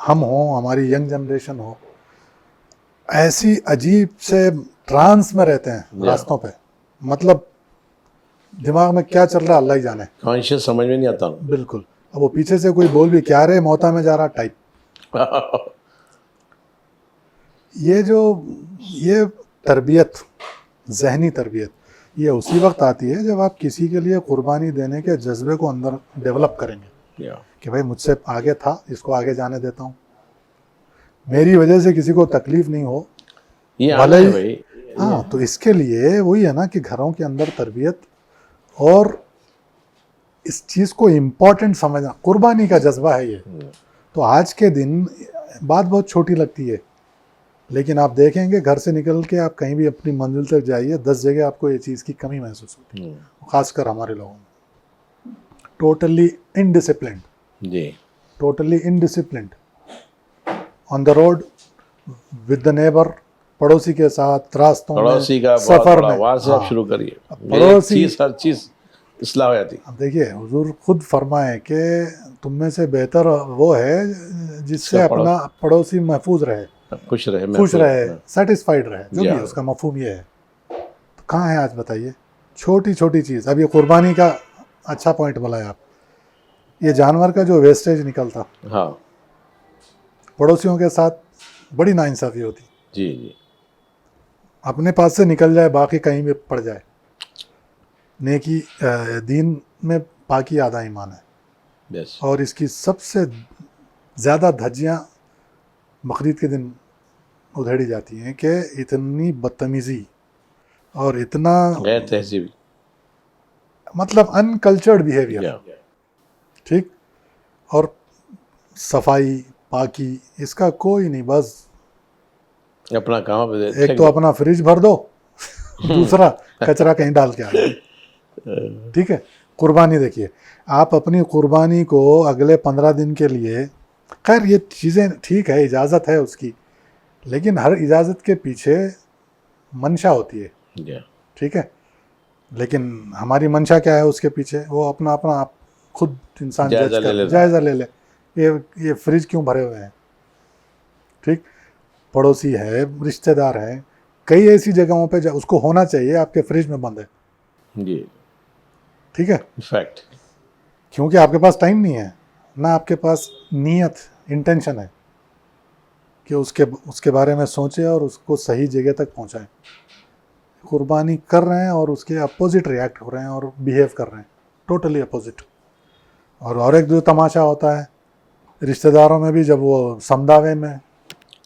ہم ہوں, ہماری ینگ جنریشن ہو, ایسی عجیب سے ٹرانس میں رہتے ہیں راستوں پہ. مطلب دماغ میں کیا چل رہا ہے اللہ ہی جانے, کانشیس سمجھ میں نہیں آتا. بالکل. اب وہ پیچھے سے کوئی بول بھی کیا رہے موتا میں جا رہا ٹائپ. یہ تربیت, ذہنی تربیت, یہ اسی وقت آتی ہے جب آپ کسی کے لیے قربانی دینے کے جذبے کو اندر ڈیولپ کریں گے کہ بھائی مجھ سے آگے تھا, اس کو آگے جانے دیتا ہوں, میری وجہ سے کسی کو تکلیف نہیں ہو. بھلے ہی. ہاں, تو اس کے لیے وہی ہے نا کہ گھروں کے اندر تربیت اور اس چیز کو امپورٹنٹ سمجھنا. قربانی کا جذبہ ہے یہ. تو آج کے دن بات بہت چھوٹی لگتی ہے, لیکن آپ دیکھیں گے گھر سے نکل کے آپ کہیں بھی اپنی منزل تک جائیے, 10 جگہ آپ کو یہ چیز کی کمی محسوس ہوتی ہے, خاص کر ہمارے لوگوں میں. Totally undisciplined, totally undisciplined on the road with the neighbour, پڑوسی کے ساتھ, راستوں میں, سفر میں. شروع کریے, پڑوسی ہر چیز اصلاح ہو جاتی. اب دیکھیے حضور خود فرمائے کہ تم میں سے بہتر وہ ہے جس سے اپنا پڑوسی محفوظ رہے, خوش رہے, سیٹسفائیڈ رہے, جو بھی اس کا مفہوم یہ ہے. تو کہاں ہے آج بتائیے؟ چھوٹی چھوٹی چیز. اب یہ قربانی کا اچھا پوائنٹ بولا ہے آپ. یہ جانور کا جو ویسٹیج نکلتا, پڑوسیوں کے ساتھ بڑی ناانصافی ہوتی. جی اپنے پاس سے نکل جائے, باقی کہیں بھی پڑ جائے. نیکی, دین میں پاکی آدھا ایمان ہے, اور اس کی سب سے زیادہ دھجیاں بقرعید کے دن ادھیڑی جاتی ہیں کہ اتنی بدتمیزی اور اتنا غیر تہذیبی, مطلب انکلچرڈ بیہیویئر. ٹھیک, اور صفائی پاکی اس کا کوئی نہیں. بس اپنا کہاں پہ, ایک تو اپنا فریج بھر دو, دوسرا کچرا کہیں ڈال کے آ جائے. ٹھیک ہے. قربانی دیکھیے, آپ اپنی قربانی کو اگلے 15 دن کے لیے, خیر یہ چیزیں ٹھیک ہے, اجازت ہے اس کی, لیکن ہر اجازت کے پیچھے منشا ہوتی ہے. ٹھیک ہے, لیکن ہماری منشا کیا ہے اس کے پیچھے, وہ اپنا آپ خود انسان جائزہ لے لے. یہ فریج کیوں بھرے ہوئے ہیں؟ ٹھیک, پڑوسی ہے, رشتہ دار ہے, کئی ایسی جگہوں پہ اس کو ہونا چاہیے آپ کے فریج میں بند ہے. جی ٹھیک ہے, فیکٹ. کیونکہ آپ کے پاس ٹائم نہیں ہے, نہ آپ کے پاس نیت, انٹینشن ہے کہ اس کے بارے میں سوچیں اور اس کو صحیح جگہ تک پہنچائیں. قربانی کر رہے ہیں اور اس کے اپوزٹ ریاکٹ ہو رہے ہیں اور بیہیو کر رہے ہیں, ٹوٹلی اپوزٹ. اور ایک جو تماشا ہوتا ہے رشتہ داروں میں بھی, جب وہ سمداوے میں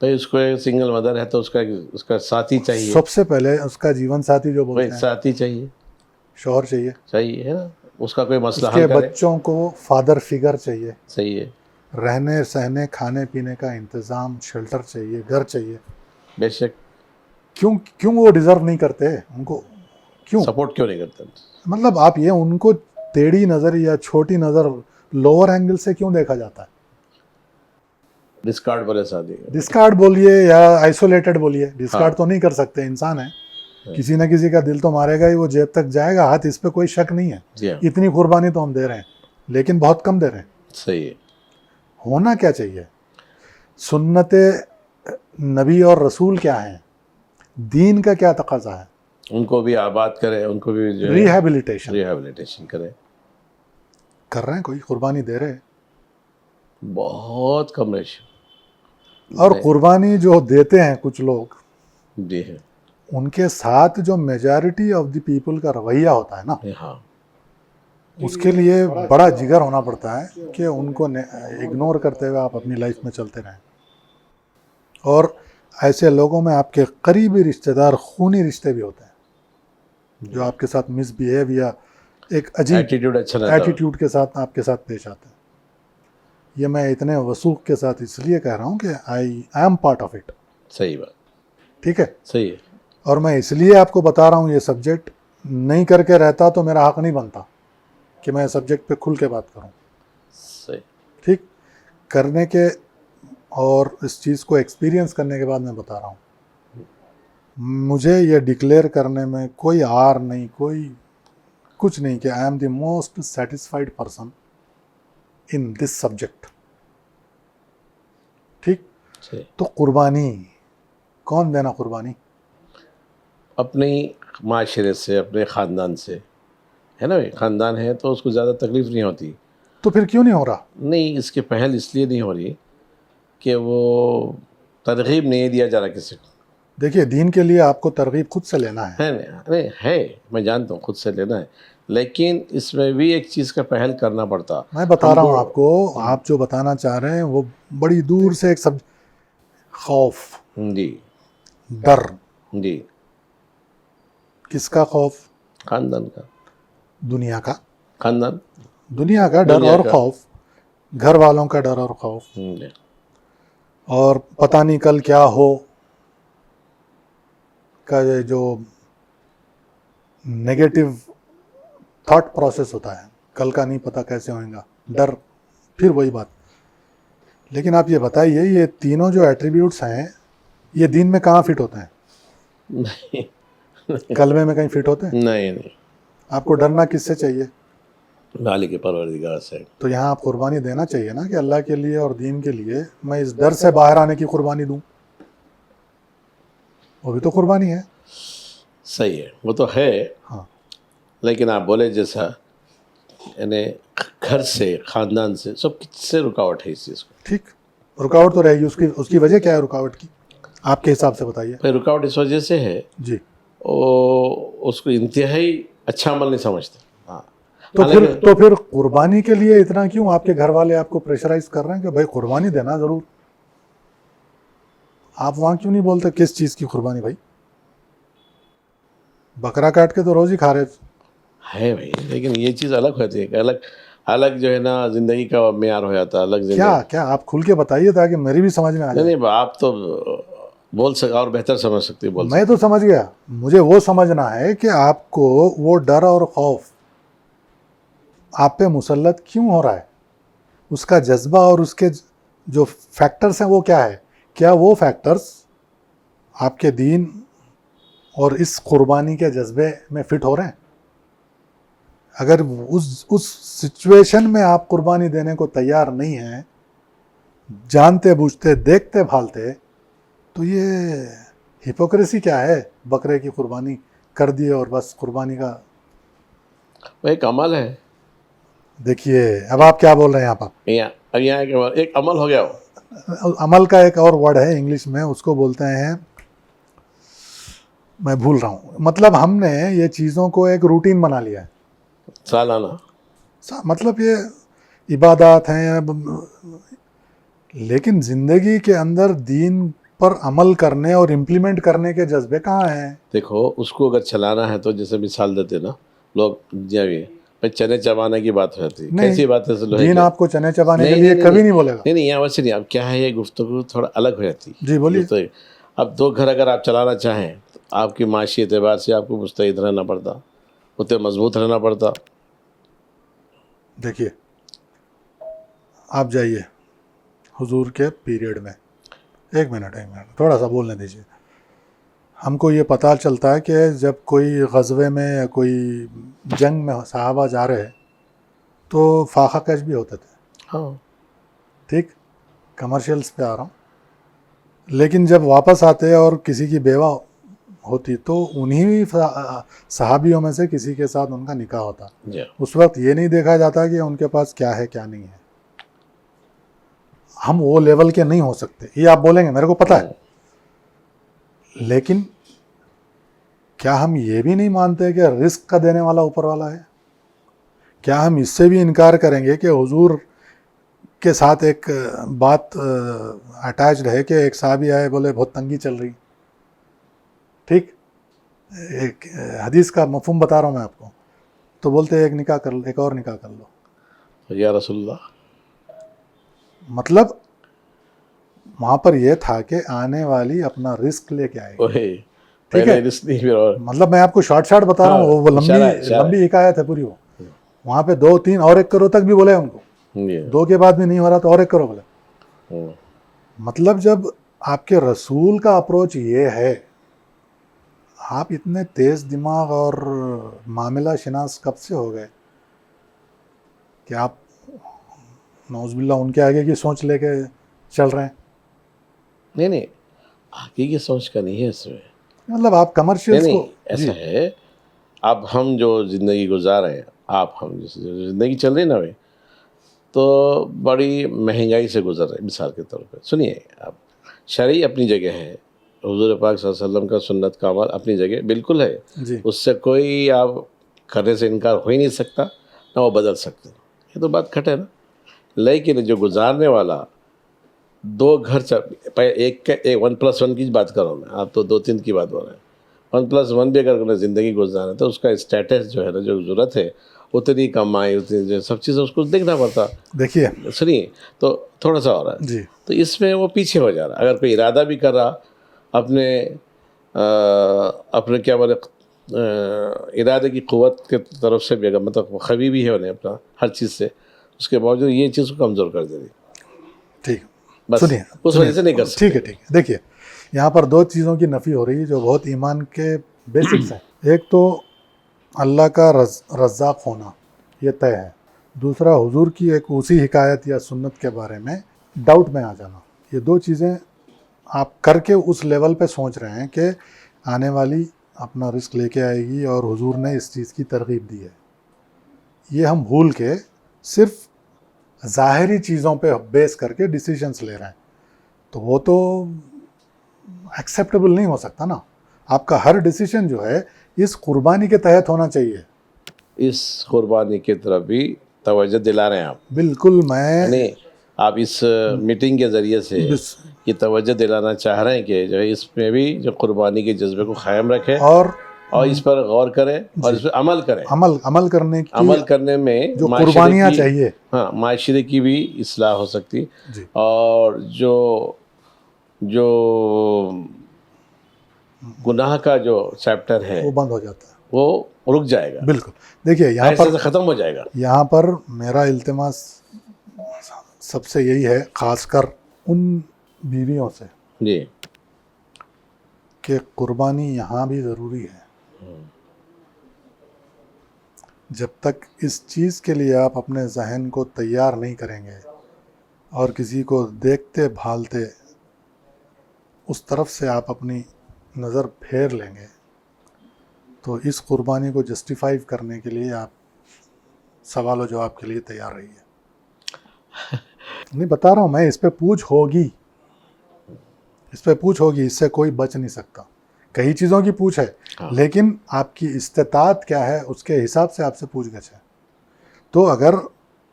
بھائی اس کو ایک سنگل مدر ہے تو اس کا ساتھی چاہیے, سب سے پہلے اس کا جیون ساتھی جو بھائی بولتے ہیں ساتھی چاہیے, شوہر چاہیے, چاہیے ہے نا, اس کا کوئی مسئلہ اس کے حل کرے. بچوں کو فادر فگر چاہیے, صحیح ہے, رہنے سہنے کھانے پینے کا انتظام, شیلٹر چاہیے, گھر چاہیے. بے شک. کیوں وہ ڈیزرو نہیں کرتے ان کو, کیوں سپورٹ کیوں نہیں کرتے؟ مطلب آپ یہ ان کو ٹیڑھی نظر یا چھوٹی نظر لوور اینگل سے کیوں دیکھا جاتا ہے؟ ڈسکارڈ بولے شادی, ڈسکارڈ بولیے یا آئسولیٹڈ بولیے, ڈسکارڈ تو نہیں کر سکتے, انسان ہے, کسی نہ کسی کا دل تو مارے گا ہی, وہ جیب تک جائے گا ہاتھ, اس پہ کوئی شک نہیں ہے. جی ہاں, اتنی قربانی تو ہم دے رہے ہیں لیکن بہت کم دے رہے ہیں. صحیح ہے. ہونا کیا چاہیے؟ سنت نبی اور رسول کیا ہے, دین کا کیا تقاضا ہے, ان کو بھی آباد کرے, ان کو بھی جو ہے ریہیبلیٹیشن کرے. کر رہے ہیں, کوئی قربانی دے رہے ہیں, بہت کم ریشو. اور قربانی جو دیتے ہیں کچھ لوگ, جی ہے, ان کے ساتھ جو میجارٹی آف دی پیپل کا رویہ ہوتا ہے نا, ہاں, اس کے لیے بڑا جگر ہونا پڑتا ہے کہ ان کو اگنور کرتے ہوئے آپ اپنی لائف میں چلتے رہیں. اور ایسے لوگوں میں آپ کے قریبی رشتہ دار, خونی رشتے بھی ہوتے ہیں جو آپ کے ساتھ مس بیہیو یا ایک عجیب ایٹیٹیوڈ اچھا رہتا ہے. ایٹیٹیوڈ کے ساتھ آپ کے ساتھ پیش آتے ہیں. یہ میں اتنے وثوق کے ساتھ اس لیے کہہ رہا ہوں کہ I am part of it. صحیح بات, ٹھیک ہے, صحیح ہے. اور میں اس لیے آپ کو بتا رہا ہوں یہ سبجیکٹ نہیں کر کے رہتا تو میرا حق نہیں بنتا کہ میں سبجیکٹ پہ کھل کے بات کروں. صحیح. ٹھیک, کرنے کے اور اس چیز کو ایکسپیرینس کرنے کے بعد میں بتا رہا ہوں. مجھے یہ ڈکلیئر کرنے میں کوئی آر نہیں, کوئی کچھ نہیں کہ I M the most satisfied person in this subject. ٹھیک, صحیح. تو قربانی کون دینا؟ قربانی اپنے معاشرے سے, اپنے خاندان سے, ہے نا. خاندان ہے تو اس کو زیادہ تکلیف نہیں ہوتی. تو پھر کیوں نہیں ہو رہا؟ نہیں, اس کی پہل اس لیے نہیں ہو رہی کہ وہ ترغیب نہیں دیا جا رہا کسی کو. دیکھیے, دین کے لیے آپ کو ترغیب خود سے لینا ہے. نہیں ہے, میں جانتا ہوں خود سے لینا ہے, لیکن اس میں بھی ایک چیز کا پہل کرنا پڑتا. میں بتا رہا ہوں آپ کو, آپ جو بتانا چاہ رہے ہیں وہ بڑی دور سے ایک خوف, جی, ڈر. جی, کس کا خوف؟ خاندان کا, دنیا کا. خاندان, دنیا کا ڈر اور خوف, گھر والوں کا ڈر اور خوف, جی, اور پتہ نہیں کل کیا ہو کا جو نیگیٹو تھاٹ پروسیس ہوتا ہے, کل کا نہیں پتہ کیسے ہوئے گا, ڈر. پھر وہی بات. لیکن آپ یہ بتائیے, یہ تینوں جو ایٹریبیوٹس ہیں یہ دین میں کہاں فٹ ہوتے ہیں؟ نہیں, کلمے میں کہیں فٹ ہوتے ہیں؟ نہیں. آپ کو ڈرنا کس سے چاہیے؟ مالک پروردگار سے. تو یہاں آپ قربانی دینا چاہیے نا کہ اللہ کے لیے اور دین کے لیے میں اس ڈر سے باہر آنے کی قربانی دوں. وہ بھی تو قربانی ہے. صحیح ہے, وہ تو ہے. ہاں, لیکن آپ بولے جیسا, یعنی گھر سے, خاندان سے, سب سے رکاوٹ ہے اس چیز کو. ٹھیک, رکاوٹ تو رہے گی. اس کی وجہ کیا ہے رکاوٹ کی, آپ کے حساب سے بتائیے. بھائی رکاوٹ اس وجہ سے ہے, جی, وہ اس کو انتہائی اچھا عمل نہیں سمجھتے. ہاں, تو پھر قربانی کے لیے اتنا کیوں آپ کے گھر والے آپ کو پریشرائز کر رہے ہیں کہ بھائی قربانی دینا ضرور؟ آپ وہاں کیوں نہیں بولتے کس چیز کی قربانی؟ بھائی بکرا کاٹ کے تو روز ہی کھا رہے ہے بھائی, لیکن یہ چیز الگ ہوتی ہے, الگ جو ہے نا زندگی کا معیار ہو جاتا ہے, الگ زندگی. کیا آپ کھل کے بتائیے تاکہ میری بھی سمجھ میں آ جائے. نہیں, آپ تو بول سکتے اور بہتر سمجھ سکتے. میں تو سمجھ گیا, مجھے وہ سمجھنا ہے کہ آپ کو وہ ڈر اور خوف آپ پہ مسلط کیوں ہو رہا ہے, اس کا جذبہ اور اس کے جو فیکٹرز ہیں وہ کیا ہے. کیا وہ فیکٹرز آپ کے دین اور اس قربانی کے جذبے میں فٹ ہو رہے ہیں؟ اگر اس سچویشن میں آپ قربانی دینے کو تیار نہیں ہیں, جانتے بوجھتے دیکھتے بھالتے, تو یہ ہپوکریسی کیا ہے؟ بکرے کی قربانی کر دی اور بس قربانی کا ایک عمل ہے. دیکھیے اب آپ کیا بول رہے ہیں آپ یہاں ایک عمل ہو گیا. عمل کا ایک اور ورڈ ہے انگلش میں, اس کو بولتے ہیں, میں بھول رہا ہوں, مطلب ہم نے یہ چیزوں کو ایک روٹین بنا لیا ہے سالانہ. مطلب یہ عبادات ہیں, لیکن زندگی کے اندر دین پر عمل کرنے اور امپلیمنٹ کرنے کے جذبے کہاں ہیں؟ دیکھو اس کو اگر چلانا ہے تو جیسے مثال دیتے نا لوگ چنے چبانے کی بات ہوتی ہے، کیسی بات ہے؟ دین آپ کو چنے چبانے کے لیے کبھی نہیں بولے گا. نہیں یہاں ویسے نہیں. اب کیا ہے یہ گفتگو تھوڑا الگ ہو جاتی ہے. جی بولیے. اب 2 گھر اگر آپ چلانا چاہیں تو آپ کی معاشی اعتبار سے آپ کو مستعد رہنا پڑتا، اتنے مضبوط رہنا پڑتا. دیکھیے آپ جائیے حضور کے پیریڈ میں، ایک منٹ تھوڑا سا بولنے دیجیے. ہم کو یہ پتہ چلتا ہے کہ جب کوئی غزوے میں یا کوئی جنگ میں صحابہ جا رہے تو فاقہ کش بھی ہوتے تھے. ہاں ٹھیک، کمرشلس پہ آ رہا ہوں. لیکن جب واپس آتے اور کسی کی بیوہ ہوتی تو انہی صحابیوں میں سے کسی کے ساتھ ان کا نکاح ہوتا. اس وقت یہ نہیں دیکھا جاتا کہ ان کے پاس کیا ہے کیا نہیں ہے. ہم وہ لیول کے نہیں ہو سکتے، یہ آپ بولیں گے میرے کو پتہ ہے. لیکن کیا ہم یہ بھی نہیں مانتے کہ رزق کا دینے والا اوپر والا ہے؟ کیا ہم اس سے بھی انکار کریں گے کہ حضور کے ساتھ ایک بات اٹیچڈ ہے کہ ایک صحابی آئے بولے بہت تنگی چل رہی، ٹھیک، ایک حدیث کا مفہوم بتا رہا ہوں میں آپ کو، تو بولتے ایک نکاح کر لو، ایک اور نکاح کر لو یا رسول اللہ. مطلب وہاں پر یہ تھا کہ آنے والی اپنا رزق لے کے آئے گی. ٹھیک ہے، مطلب میں آپ کو شارٹ بتا رہا ہوں، وہ لمبی حکایت ہے پوری. وہ وہاں پہ 2 3 اور 1 کرو تک بھی بولے ان کو، 2 کے بعد بھی نہیں ہو رہا تو اور 1 کرو بولے. مطلب جب آپ کے رسول کا اپروچ یہ ہے، آپ اتنے تیز دماغ اور معاملہ شناس کب سے ہو گئے کہ آپ نعوذ باللہ ان کے آگے کی سوچ لے کے چل رہے ہیں؟ نہیں آگے کی سوچ کا نہیں ہے اس میں. مطلب آپ کمرشیل کو ایسا ہے، اب ہم جو زندگی گزار رہے ہیں، ہم زندگی چل رہی نا تو بڑی مہنگائی سے گزر رہے. مثال کے طور پہ سنیے، اب شرعی اپنی جگہ ہے، حضور پاک صلی اللہ علیہ وسلم کا سنت کا عمل اپنی جگہ بالکل ہے، اس سے کوئی آپ کرنے سے انکار ہو ہی نہیں سکتا، نہ وہ بدل سکتے. یہ تو بات کھٹ ہے نا. لیکن جو گزارنے والا 2 گھر ایک 1+1 کی بات کر رہا ہوں میں، آپ تو 2 3 کی بات ہو رہے ہیں. 1+1 بھی اگر زندگی گزارے تو اس کا اسٹیٹس جو ہے نا، جو ضرورت ہے اتنی کمائی، اتنی جو سب چیزیں اس کو دیکھنا پڑتا. دیکھیے سنیے تو تھوڑا سا ہو رہا ہے تو اس میں وہ پیچھے ہو جا رہا. اگر کوئی ارادہ بھی کر رہا اپنے کیا بولے ارادے کی قوت کے طرف سے بھی، اگر مطلب خبی بھی ہے انہیں اپنا ہر چیز سے، اس کے باوجود یہ چیز کو کمزور کر دے رہی. ٹھیک، بس سنیے اس وجہ سے نہیں کر سکتے. ٹھیک ہے. دیکھیے یہاں پر 2 چیزوں کی نفی ہو رہی ہے جو بہت ایمان کے بیسکس ہیں. ایک تو اللہ کا رزاق ہونا، یہ طے ہے. دوسرا حضور کی ایک اسی حکایت یا سنت کے بارے میں ڈاؤٹ میں آ جانا. یہ 2 چیزیں آپ کر کے اس لیول پہ سوچ رہے ہیں کہ آنے والی اپنا رزق لے کے آئے گی اور حضور نے اس چیز کی ترغیب دی ہے. یہ ہم بھول کے صرف ظاہری چیزوں پہ بیس کر کے ڈیسیجنس لے رہے ہیں، تو وہ تو ایکسیپٹیبل نہیں ہو سکتا نا. آپ کا ہر ڈیسیجن جو ہے اس قربانی کے تحت ہونا چاہیے. اس قربانی کی طرف بھی توجہ دلا رہے ہیں آپ. بالکل. میں آپ اس میٹنگ کے ذریعے سے یہ توجہ دلانا چاہ رہے ہیں کہ جو اس میں بھی جو قربانی کے جذبے کو قائم رکھیں اور اس پر غور کریں اور اس پر عمل کریں. عمل کرنے میں جو قربانیاں چاہیے، ہاں، معاشرے کی بھی اصلاح ہو سکتی. اور جو گناہ کا جو چیپٹر ہے وہ بند ہو جاتا ہے، وہ رک جائے گا. بالکل. دیکھیے یہاں پر ختم ہو جائے گا. یہاں پر میرا التماس سب سے یہی ہے، خاص کر ان بیویوں سے، جی، کہ قربانی یہاں بھی ضروری ہے. جب تک اس چیز کے لیے آپ اپنے ذہن کو تیار نہیں کریں گے اور کسی کو دیکھتے بھالتے اس طرف سے آپ اپنی نظر پھیر لیں گے تو اس قربانی کو جسٹیفائی کرنے کے لیے آپ سوال و جواب کے لیے تیار رہیے. نہیں بتا رہا ہوں میں، اس پہ پوچھ ہوگی، اس سے کوئی بچ نہیں سکتا. کئی چیزوں کی پوچھ ہے، لیکن آپ کی استطاعت کیا ہے اس کے حساب سے آپ سے پوچھ گچھ ہے. تو اگر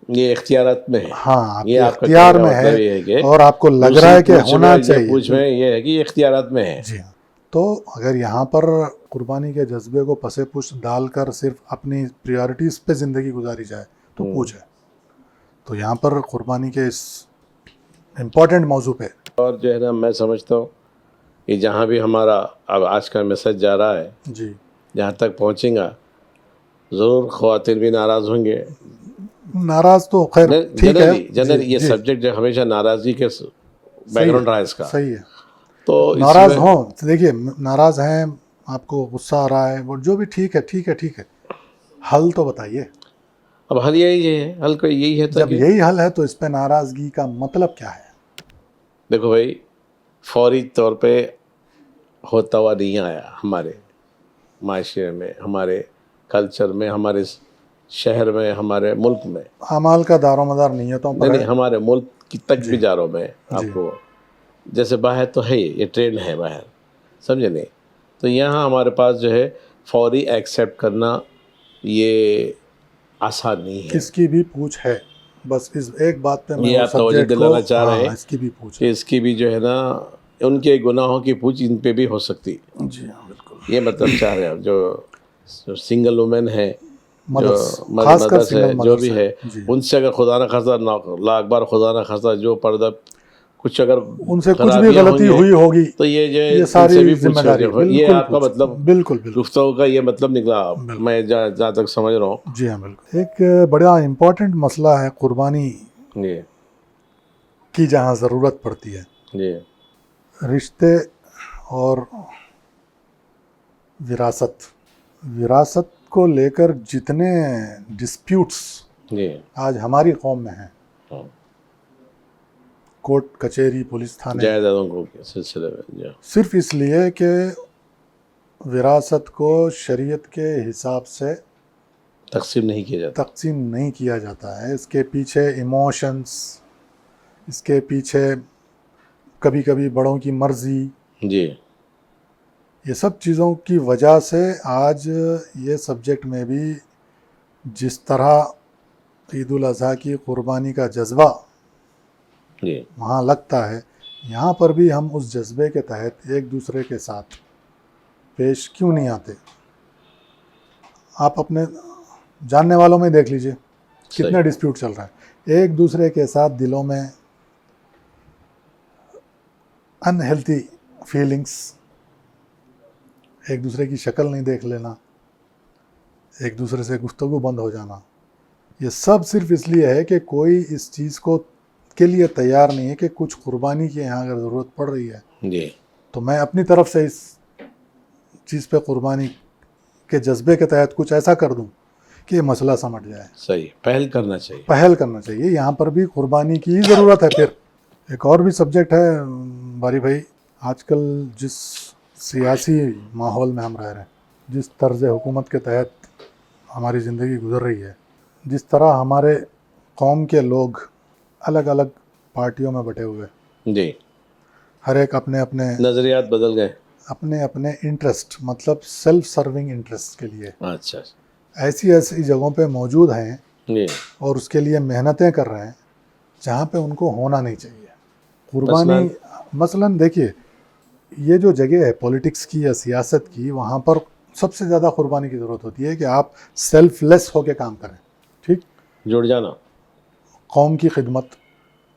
یہ اختیارات میں ہے. ہاں آپ یہ کے آپ کا اختیار کہنے کا میں مطلب یہ ہے ہے کہ اور آپ کو لگ رہا ہے کہ ہونا چاہیے. پوچھ میں یہ ہے کہ یہ اختیارات میں ہے. جی ہاں. تو اگر یہاں پر قربانی کے جذبے کو پس پش ڈال کر صرف اپنی پریارٹیز پہ زندگی گزاری جائے تو پوچھ ہے. تو یہاں پر قربانی کے اس امپورٹنٹ موضوع پہ اور جو ہے نا میں سمجھتا ہوں کہ جہاں بھی ہمارا اب آج کا میسج جا رہا ہے جی جہاں تک پہنچیں گا ضرور خواتین بھی ناراض ہوں گے. ناراض تو خیر ٹھیک ہے. جنرلی یہ جی سبجیکٹ جو ہمیشہ ناراضگی کے بیک گراؤنڈ رہا ہے اس کا. صحیح ہے. تو اس ناراض میں ہوں دیکھیے ناراض ہیں آپ کو غصہ آ رہا ہے وہ جو بھی ٹھیک ہے ٹھیک ہے ٹھیک ہے حل تو بتائیے. اب حل یہی ہے, حل کا یہی ہے جب کہ یہی حل ہے تو اس پہ ناراضگی کا مطلب کیا ہے؟ دیکھو بھائی فوری طور پہ ہوتا ہوا نہیں آیا ہمارے معاشرے میں, ہمارے کلچر میں, ہمارے شہر میں, ہمارے ملک میں. اعمال کا دار و مدار نیتوں پر نہیں ہے. ہمارے ملک کی تک بھی جا رہا ہوں میں آپ جی کو. جیسے باہر تو ہے یہ ٹرینڈ ہے باہر, سمجھے نہیں. تو یہاں ہمارے پاس جو ہے فوری ایکسیپٹ کرنا یہ آسان نہیں ہے. اس کی بھی پوچھ ہے. بس اس ایک بات پہ میں یہ وہ آپ توجہ سبجیکٹ کو دلانا چاہ رہے ہیں اس کی بھی پوچھ کہ اس کی بھی جو ہے نا ان کے گناہوں کی پوچھ ان پہ بھی ہو سکتی. جی ہاں بالکل. یہ مطلب چاہ رہے ہیں جو سنگل وومن ہے, جو خاص کر مدرس ہے, سنگل جو مدرس بھی ہے, جی ان سے اگر خدا نہ خاصا لا اکبر خدا نہ خاصا جو پردہ کچھ اگر ان سے کچھ بھی خرابیاں ہوں غلطی گے ہوئی ہوگی تو یہ جو ہے یہ ان ساری سے بھی ذمہ پوچھ داری سکتے. یہ آپ کا بالکل مطلب بالکل بالکل گفتگو کا یہ مطلب نکلا میں جہاں تک سمجھ رہا ہوں. جی ہاں بالکل. ایک بڑا امپورٹنٹ مسئلہ ہے قربانی جی کی جہاں ضرورت پڑتی ہے. جی رشتے اور وراثت کو لے کر جتنے ڈسپیوٹس جی آج ہماری قوم میں ہیں, ہاں. کورٹ کچہری پولیس تھانے, جائیدادوں کو سلسلے میں جی صرف اس لیے کہ وراثت کو شریعت کے حساب سے تقسیم نہیں کیا جاتا. تقسیم نہیں کیا جاتا ہے. اس کے پیچھے ایموشنس, اس کے پیچھے کبھی کبھی بڑوں کی مرضی, جی یہ سب چیزوں کی وجہ سے آج یہ سبجیکٹ میں بھی جس طرح عید الاضحیٰ کی قربانی کا جذبہ جی وہاں لگتا ہے, یہاں پر بھی ہم اس جذبے کے تحت ایک دوسرے کے ساتھ پیش کیوں نہیں آتے؟ آپ اپنے جاننے والوں میں دیکھ لیجئے کتنے ڈسپیوٹ چل رہا ہے. ایک دوسرے کے ساتھ دلوں میں انہیلتھی فیلنگس, ایک دوسرے کی شکل نہیں دیکھ لینا, ایک دوسرے سے گفتگو بند ہو جانا, یہ سب صرف اس لیے ہے کہ کوئی اس چیز کے لیے تیار نہیں ہے کہ کچھ قربانی کی یہاں اگر ضرورت پڑ رہی ہے جی تو میں اپنی طرف سے اس چیز پہ قربانی کے جذبے کے تحت کچھ ایسا کر دوں کہ یہ مسئلہ سمٹ جائے. صحیح پہل کرنا چاہیے. پہل کرنا چاہیے. یہاں پر بھی قربانی کی ضرورت ہے. پھر ایک اور بھی سبجیکٹ ہے باری بھائی, آج کل جس سیاسی ماحول میں ہم رہ رہے ہیں, جس طرز حکومت کے تحت ہماری زندگی گزر رہی ہے, جس طرح ہمارے قوم کے لوگ الگ الگ پارٹیوں میں بٹے ہوئے, جی ہر ایک اپنے اپنے نظریات بدل گئے, اپنے انٹرسٹ مطلب سیلف سرونگ انٹرسٹ کے لیے اچھا ایسی جگہوں پہ موجود ہیں جی اور اس کے لیے محنتیں کر رہے ہیں جہاں پہ ان کو ہونا نہیں چاہیے. قربانی مثلاً دیکھیے یہ جو جگہ ہے پولیٹکس کی یا سیاست کی, وہاں پر سب سے زیادہ قربانی کی ضرورت ہوتی ہے کہ آپ سیلف لیس ہو کے کام کریں. ٹھیک, جڑ جانا, قوم کی خدمت,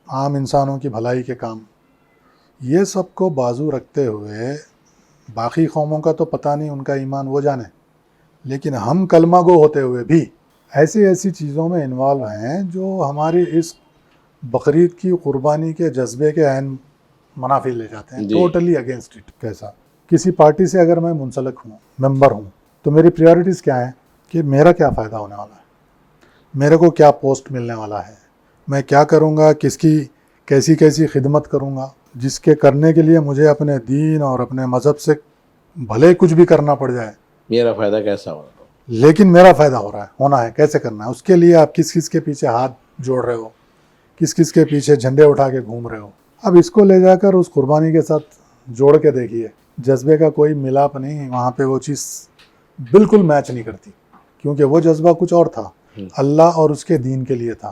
عام انسانوں کی بھلائی کے کام, یہ سب کو بازو رکھتے ہوئے باقی قوموں کا تو پتہ نہیں, ان کا ایمان وہ جانے, لیکن ہم کلمہ گو ہوتے ہوئے بھی ایسی چیزوں میں انوالو ہیں جو ہماری اس بقرعید کی قربانی کے جذبے کے عین منافی لے جاتے ہیں. Totally against it. کیسا کسی پارٹی سے اگر میں منسلک ہوں, ممبر ہوں, تو میری پریارٹیز کیا ہیں کہ میرا کیا فائدہ ہونے والا ہے, میرے کو کیا پوسٹ ملنے والا ہے, میں کیا کروں گا, کس کی کیسی خدمت کروں گا, جس کے کرنے کے لیے مجھے اپنے دین اور اپنے مذہب سے بھلے کچھ بھی کرنا پڑ جائے, میرا فائدہ کیسا ہو رہا ہے, لیکن میرا فائدہ ہونا ہے, کیسے کرنا ہے, اس کے لیے آپ کس کے پیچھے ہاتھ جوڑ رہے ہو, کس کے پیچھے جھنڈے اٹھا کے گھوم رہے ہو. اب اس کو لے جا کر اس قربانی کے ساتھ جوڑ کے دیکھیے, جذبے کا کوئی ملاپ نہیں, وہاں پہ وہ چیز بالکل میچ نہیں کرتی, کیونکہ وہ جذبہ کچھ اور تھا, اللہ اور اس کے دین کے لیے تھا.